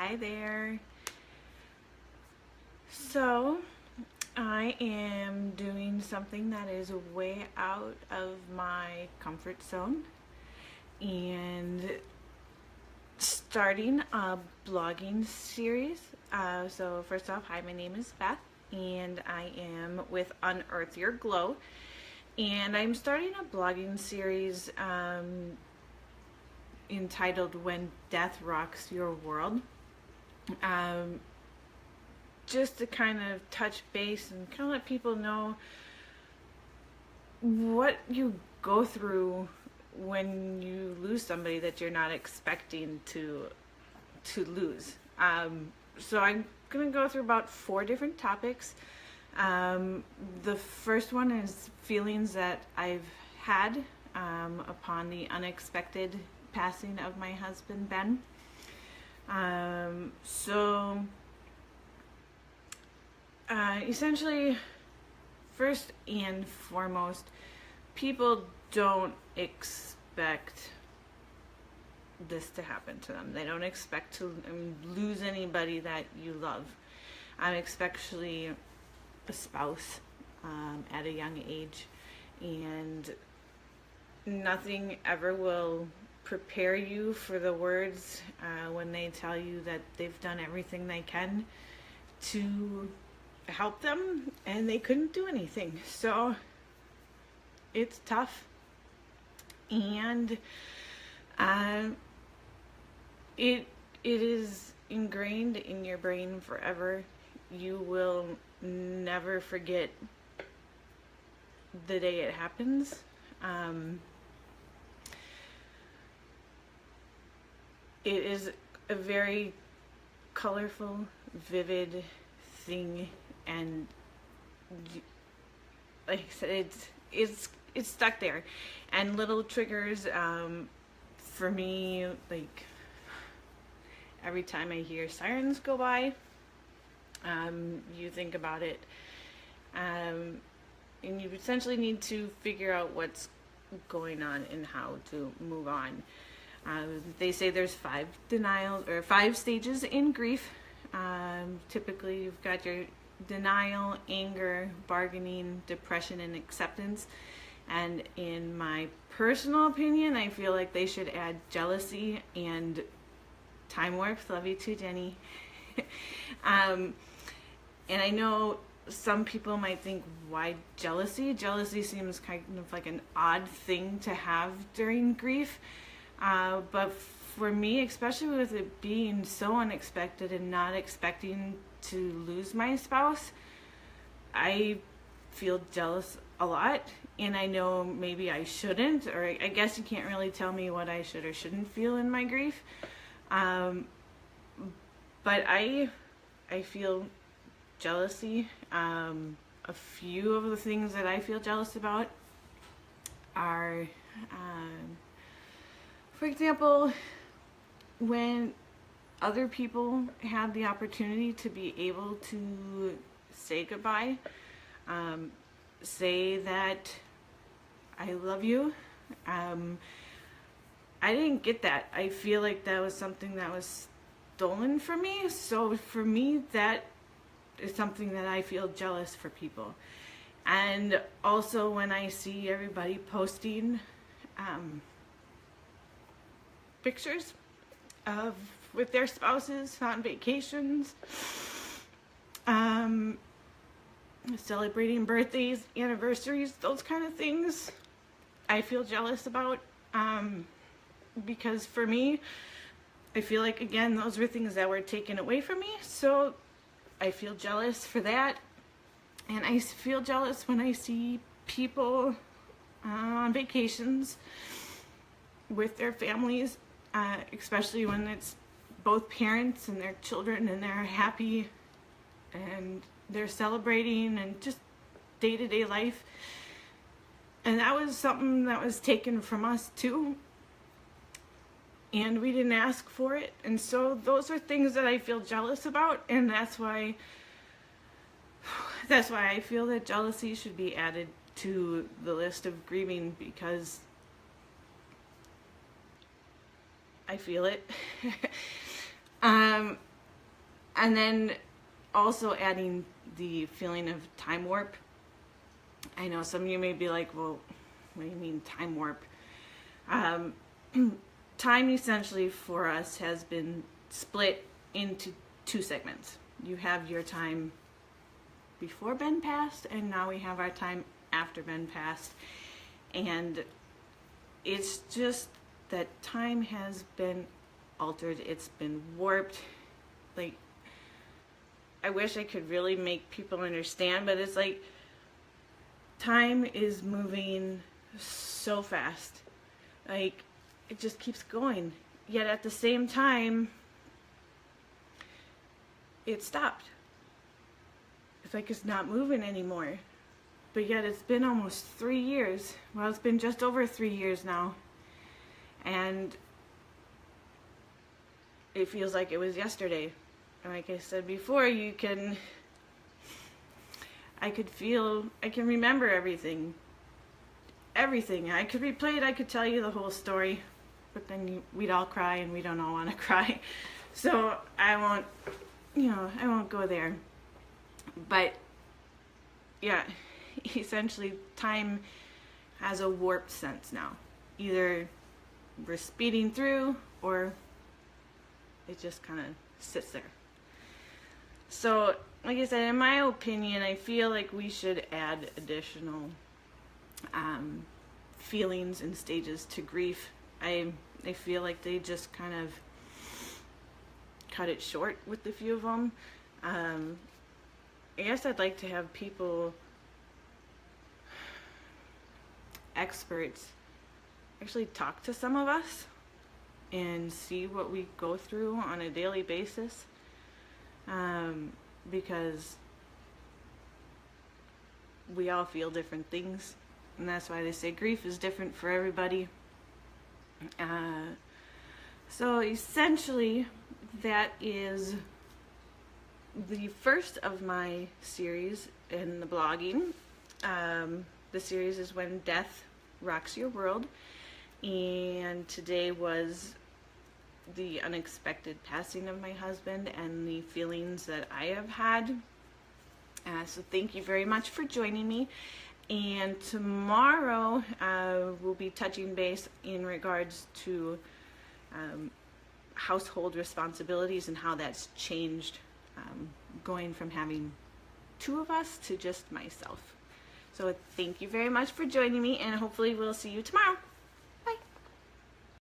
Hi there. So, I am doing something that is way out of my comfort zone and starting a blogging series. So, first off, hi, my name is Beth, and I am with Unearth Your Glow. And I'm starting a blogging series entitled When Death Rocks Your World. Just to kind of touch base and kind of let people know what you go through when you lose somebody that you're not expecting to lose. So I'm gonna go through about 4 different topics. The first one is feelings that I've had upon the unexpected passing of my husband Ben. Essentially, first and foremost, people don't expect this to happen to them. They don't expect to lose anybody that you love, especially a spouse at a young age. And nothing ever will prepare you for the words when they tell you that they've done everything they can to help them and they couldn't do anything. So it's tough, and it is ingrained in your brain forever. You will never forget the day it happens. It is a very colorful, vivid thing, and like I said, it's stuck there. And little triggers for me, like every time I hear sirens go by, you think about it, and you essentially need to figure out what's going on and how to move on. They say there's 5 stages in grief. Typically, you've got your denial, anger, bargaining, depression, and acceptance. And in my personal opinion, I feel like they should add jealousy and time warps. Love you too, Jenny. And I know some people might think, why jealousy? Jealousy seems kind of like an odd thing to have during grief. But for me, especially with it being so unexpected and not expecting to lose my spouse, I feel jealous a lot, and I know maybe I shouldn't, or I guess you can't really tell me what I should or shouldn't feel in my grief. But I feel jealousy. A few of the things that I feel jealous about are, for example, when other people have the opportunity to be able to say goodbye, say that I love you. I didn't get that. I feel like that was something that was stolen from me. So for me, that is something that I feel jealous for people. And also when I see everybody posting pictures of with their spouses on vacations, celebrating birthdays, anniversaries, those kind of things, I feel jealous about, because for me, I feel like, again, those were things that were taken away from me, so I feel jealous for that. And I feel jealous when I see people on vacations with their families, especially when it's both parents and their children, and they're happy and they're celebrating and just day-to-day life. And that was something that was taken from us too, and we didn't ask for it. And so those are things that I feel jealous about, and that's why I feel that jealousy should be added to the list of grieving, because I feel it. And then also adding the feeling of time warp. I know some of you may be like, well, what do you mean time warp? Time essentially for us has been split into two segments. You have your time before Ben passed, and now we have our time after Ben passed. And it's just that time has been altered, it's been warped. Like, I wish I could really make people understand, but it's like time is moving so fast. Like, it just keeps going. Yet at the same time, it stopped. It's like it's not moving anymore. But yet it's been almost 3 years. Well, it's been just over 3 years now. And it feels like it was yesterday. And like I said before, I can remember everything. Everything. I could replay it, I could tell you the whole story. But then we'd all cry, and we don't all want to cry. So I won't go there. But yeah, essentially time has a warped sense now. Either we're speeding through, or it just kind of sits there. So, like I said, in my opinion, I feel like we should add additional feelings and stages to grief. I feel like they just kind of cut it short with a few of them. I guess I'd like to have people, experts, actually talk to some of us and see what we go through on a daily basis, because we all feel different things, and that's why they say grief is different for everybody. So essentially that is the first of my series in the blogging. The series is When Death Rocks Your World, and today was the unexpected passing of my husband and the feelings that I have had. So thank you very much for joining me. And tomorrow we'll be touching base in regards to household responsibilities and how that's changed, going from having two of us to just myself. So thank you very much for joining me, and hopefully we'll see you tomorrow.